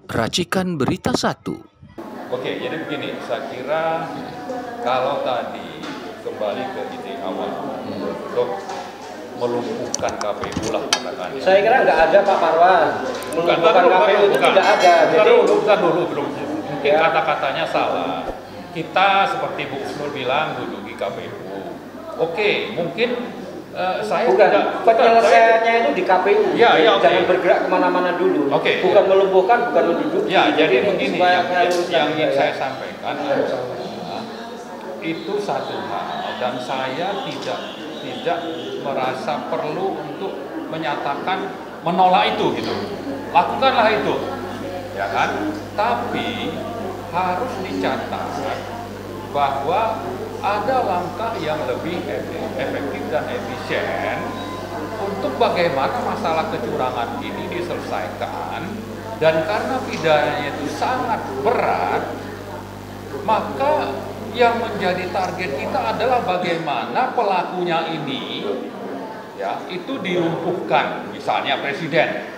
Racikan Berita 1. Oke, jadi begini, saya kira kalau tadi kembali ke ide awal untuk melumpuhkan KPU lah katakannya. Saya kira nggak ada Pak Marwan. Melumpuhkan KPU itu tidak ada. Jadi bukan dulu, mungkin kata-katanya salah. Kita seperti Bu Usnur bilang duduki KPU. Oke, mungkin saya bukan tidak penyelesaiannya itu di KPU. Ya, jangan bergerak kemana-mana dulu. Oke. Bukan melumpuhkan, bukan menduduki. Ya, jadi begini yang ingin saya ya. sampaikan adalah itu satu hal dan saya tidak merasa perlu untuk menyatakan menolak itu gitu. Lakukanlah itu, ya kan? Tapi harus dicatat bahwa ada langkah yang lebih efektif dan efisien untuk bagaimana masalah kecurangan ini diselesaikan, dan karena pidananya itu sangat berat, maka yang menjadi target kita adalah bagaimana pelakunya ini ya itu dilumpuhkan. Misalnya presiden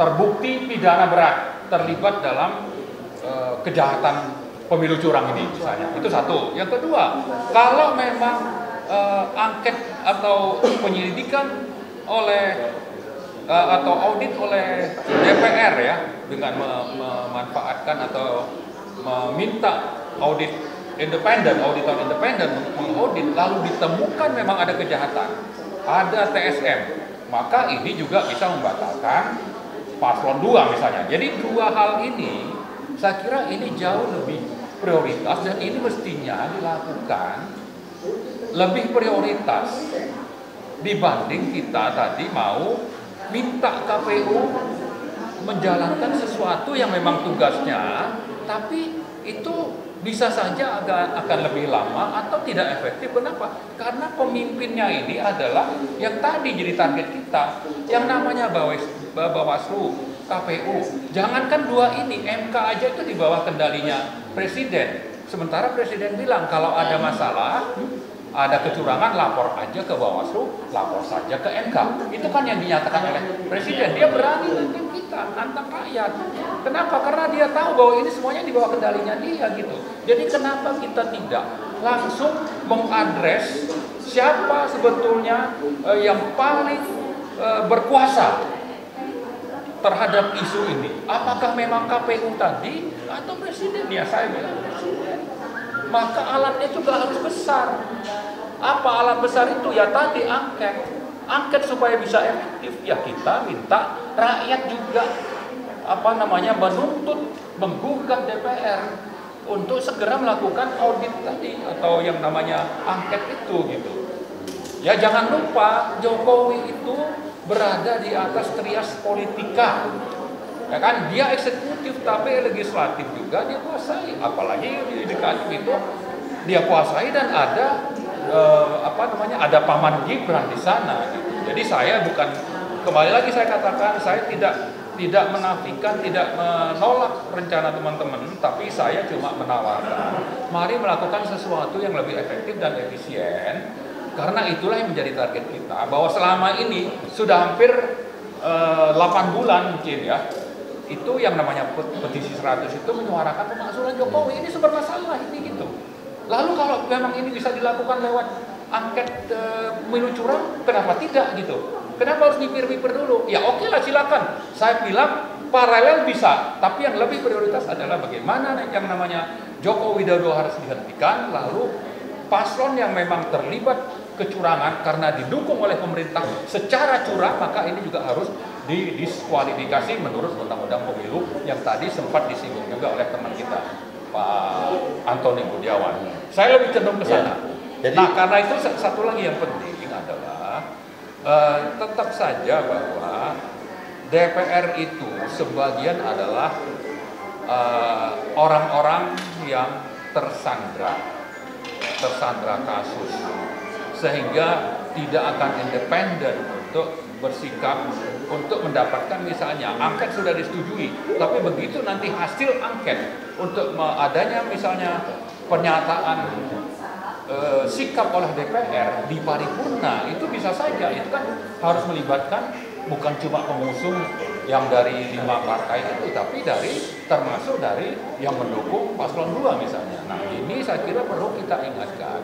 terbukti pidana berat terlibat dalam kejahatan pemilu curang ini misalnya, itu satu. Yang kedua, kalau memang angket atau penyelidikan oleh atau audit oleh DPR ya dengan memanfaatkan atau meminta auditor independen mengaudit, lalu ditemukan memang ada kejahatan, ada TSM, maka ini juga bisa membatalkan paslon 2 misalnya. Jadi dua hal ini saya kira ini jauh lebih prioritas dan ini mestinya dilakukan lebih prioritas dibanding kita tadi mau minta KPU menjalankan sesuatu yang memang tugasnya, tapi itu bisa saja akan lebih lama atau tidak efektif. Kenapa? Karena pemimpinnya ini adalah yang tadi jadi target kita, yang namanya Bawaslu, KPU. Jangankan dua ini, MK aja itu di bawah kendalinya Presiden. Sementara Presiden bilang kalau ada masalah, ada kecurangan, lapor aja ke Bawaslu, lapor saja ke MK. Itu kan yang dinyatakan oleh Presiden. Dia berani nantang kita, nantang rakyat. Kenapa? Karena dia tahu bahwa ini semuanya di bawah kendalinya dia gitu. Jadi kenapa kita tidak langsung mengadres siapa sebetulnya yang paling berkuasa terhadap isu ini? Apakah memang KPU tadi atau Presiden? Ya saya bilang Presiden. Maka alatnya juga harus besar. Apa alat besar itu? Ya tadi angket supaya bisa efektif. Ya kita minta rakyat juga menuntut, menggugat DPR untuk segera melakukan audit tadi atau yang namanya angket itu gitu. Ya jangan lupa Jokowi itu berada di atas trias politika. Ya kan, dia eksekutif tapi legislatif juga dia kuasai, apalagi yudikatif itu dia kuasai, dan ada ada paman Gibran di sana gitu. Jadi saya bukan, kembali lagi saya katakan, saya tidak menafikan, tidak menolak rencana teman-teman, tapi saya cuma menawarkan mari melakukan sesuatu yang lebih efektif dan efisien, karena itulah yang menjadi target kita, bahwa selama ini sudah hampir 8 bulan mungkin ya, itu yang namanya petisi 100 itu menyuarakan pemakzulan Jokowi, ini sumber masalah ini gitu. Lalu kalau memang ini bisa dilakukan lewat angket pemilu curang, kenapa tidak gitu? Kenapa harus mipir-mipir dulu? Ya oke lah, silakan. Saya bilang paralel bisa, tapi yang lebih prioritas adalah bagaimana yang namanya Joko Widodo harus dihentikan, lalu paslon yang memang terlibat kecurangan karena didukung oleh pemerintah secara curang, maka ini juga harus didiskualifikasi menurut Undang-Undang Pemilu yang tadi sempat disinggung juga oleh teman kita Pak Antoni Budiawan. Saya lebih cenderung ke sana. Ya. Nah, karena itu satu lagi yang penting adalah tetap saja bahwa DPR itu sebagian adalah orang-orang yang tersandra kasus, sehingga tidak akan independen untuk bersikap untuk mendapatkan, misalnya angket sudah disetujui, tapi begitu nanti hasil angket untuk adanya misalnya pernyataan sikap oleh DPR di paripurna, itu bisa saja itu kan harus melibatkan bukan cuma pengusung yang dari 5 partai itu, tapi termasuk dari yang mendukung paslon 2 misalnya. Nah ini saya kira perlu kita ingatkan,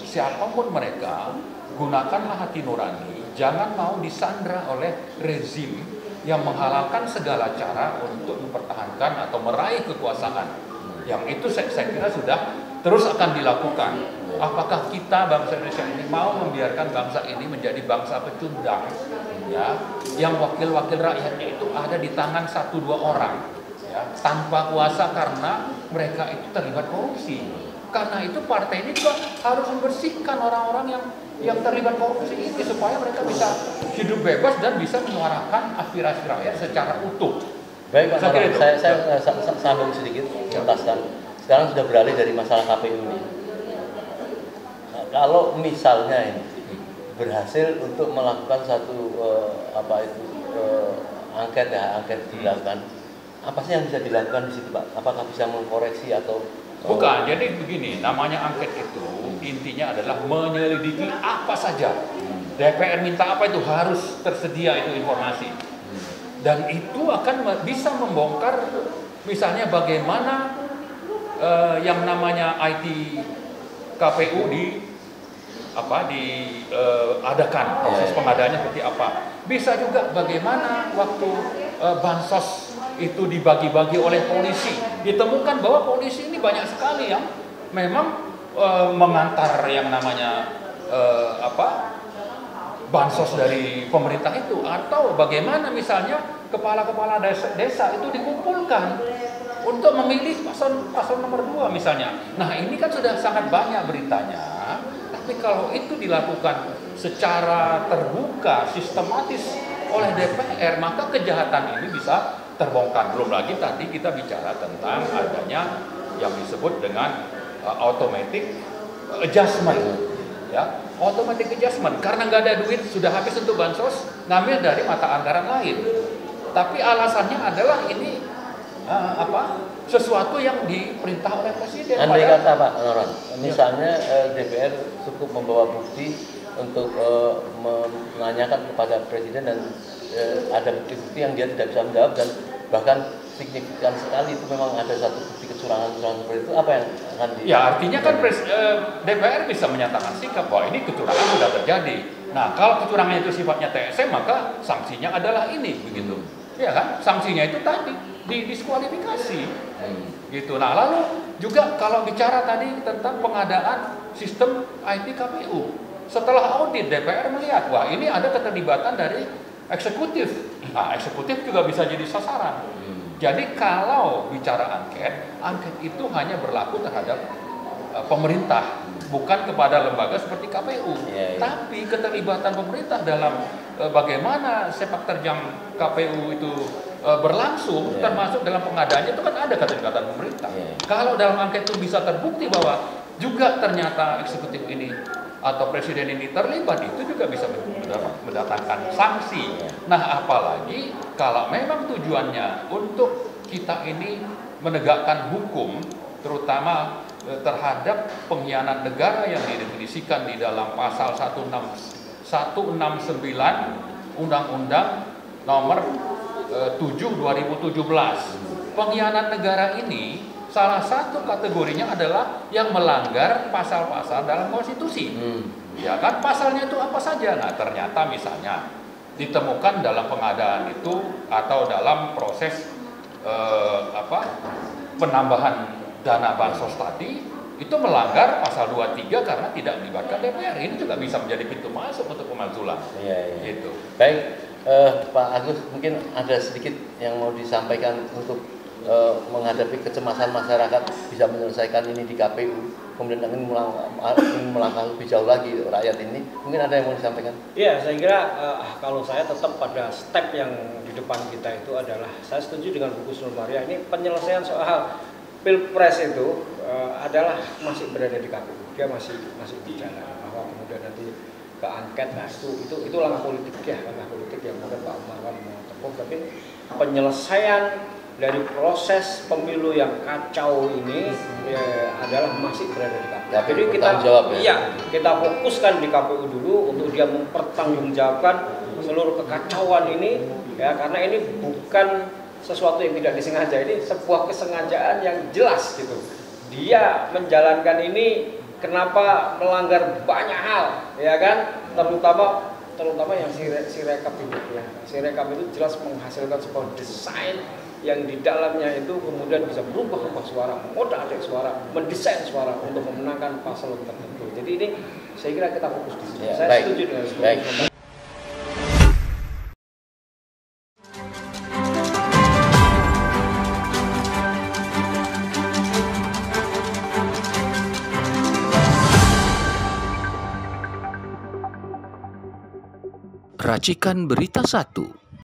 siapapun mereka, gunakanlah hati nurani, jangan mau disandra oleh rezim yang menghalalkan segala cara untuk mempertahankan atau meraih kekuasaan. Yang itu saya kira sudah terus akan dilakukan. Apakah kita bangsa Indonesia ini mau membiarkan bangsa ini menjadi bangsa pecundang, ya, yang wakil-wakil rakyatnya itu ada di tangan 1-2 orang, ya, tanpa kuasa karena mereka itu terlibat korupsi. Karena itu partai ini juga harus membersihkan orang-orang yang terlibat korupsi ini supaya mereka bisa hidup bebas dan bisa menyuarakan aspirasi rakyat secara utuh. Baik Pak, saya sambung sedikit tuntaskan. Sekarang sudah beralih dari masalah KPU ini. Nah, kalau misalnya ini berhasil untuk melakukan satu angket dilakukan, apa sih yang bisa dilakukan di situ Pak? Apakah bisa mengkoreksi atau bukan? Jadi begini, namanya angket itu intinya adalah menyelidiki apa saja. DPR minta apa itu harus tersedia itu informasi. Dan itu akan bisa membongkar misalnya bagaimana yang namanya IT KPU diadakan, proses pengadaannya seperti apa. Bisa juga bagaimana waktu bansos itu dibagi-bagi oleh polisi. Ditemukan bahwa polisi ini banyak sekali yang memang mengantar yang namanya bansos dari pemerintah itu, atau bagaimana misalnya kepala-kepala desa itu dikumpulkan untuk memilih paslon nomor 2 misalnya. Nah ini kan sudah sangat banyak beritanya, tapi kalau itu dilakukan secara terbuka, sistematis oleh DPR, maka kejahatan ini bisa terbongkar. Belum lagi tadi kita bicara tentang adanya yang disebut dengan automatic adjustment. Ya, automatic adjustment, karena nggak ada duit, sudah habis untuk bansos, ngambil dari mata anggaran lain. Tapi alasannya adalah ini sesuatu yang diperintah oleh presiden. Andai kata Pak Noron, misalnya DPR cukup membawa bukti untuk menanyakan kepada presiden dan ada bukti-bukti yang dia tidak bisa menjawab dan bahkan signifikan sekali itu memang ada satu bukti kecurangan seperti itu, apa yang akan ya artinya kan DPR bisa menyatakan sikap bahwa ini kecurangan sudah terjadi. Nah kalau kecurangan itu sifatnya TSM, maka sanksinya adalah ini, begitu ya kan, sanksinya itu tadi didiskualifikasi gitu. Nah lalu juga kalau bicara tadi tentang pengadaan sistem IT KPU, setelah audit DPR melihat wah ini ada keterlibatan dari eksekutif. Nah eksekutif juga bisa jadi sasaran. Jadi kalau bicara angket itu hanya berlaku terhadap pemerintah, bukan kepada lembaga seperti KPU. Tapi keterlibatan pemerintah dalam bagaimana sepak terjang KPU itu berlangsung, termasuk dalam pengadaannya itu kan ada keterlibatan pemerintah. Kalau dalam angket itu bisa terbukti bahwa juga ternyata eksekutif ini atau presiden ini terlibat, itu juga bisa mendatangkan sanksi. Nah apalagi kalau memang tujuannya untuk kita ini menegakkan hukum, terutama terhadap pengkhianat negara yang didefinisikan di dalam pasal 169 Undang-Undang Nomor 7 2017. Pengkhianat negara ini salah satu kategorinya adalah yang melanggar pasal-pasal dalam konstitusi. Ya kan, pasalnya itu apa saja? Nah, ternyata misalnya ditemukan dalam pengadaan itu atau dalam proses penambahan dana bansos tadi itu melanggar pasal 23 karena tidak melibatkan DPR. Ini juga bisa menjadi pintu masuk untuk pemalsulan. Gitu. Baik, Pak Agus, mungkin ada sedikit yang mau disampaikan untuk menghadapi kecemasan masyarakat bisa menyelesaikan ini di KPU, kemudian ingin melangkah lebih jauh lagi rakyat ini, mungkin ada yang mau disampaikan? Iya, saya kira kalau saya tetap pada step yang di depan kita itu adalah, saya setuju dengan buku Maria, ini penyelesaian soal Pilpres itu adalah masih berada di KPU, dia masih bicara bahwa kemudian nanti ke angket, nah itu langkah politik yang mungkin Pak Umar mau tempuh, tapi penyelesaian dari proses pemilu yang kacau ini adalah masih berada di KPU. Jadi kita fokuskan di KPU dulu untuk dia mempertanggungjawabkan seluruh kekacauan ini ya, karena ini bukan sesuatu yang tidak disengaja, ini sebuah kesengajaan yang jelas gitu. Dia menjalankan ini kenapa melanggar banyak hal, ya kan, terutama yang Sirekap itu ya. Sirekap itu jelas menghasilkan sebuah desain yang di dalamnya itu kemudian bisa berubah suara, moda-adik suara, mendesain suara untuk memenangkan paslon tertentu. Jadi ini saya kira kita fokus di sini. Ya, saya baik. setuju dengan Baik. Racikan Berita 1.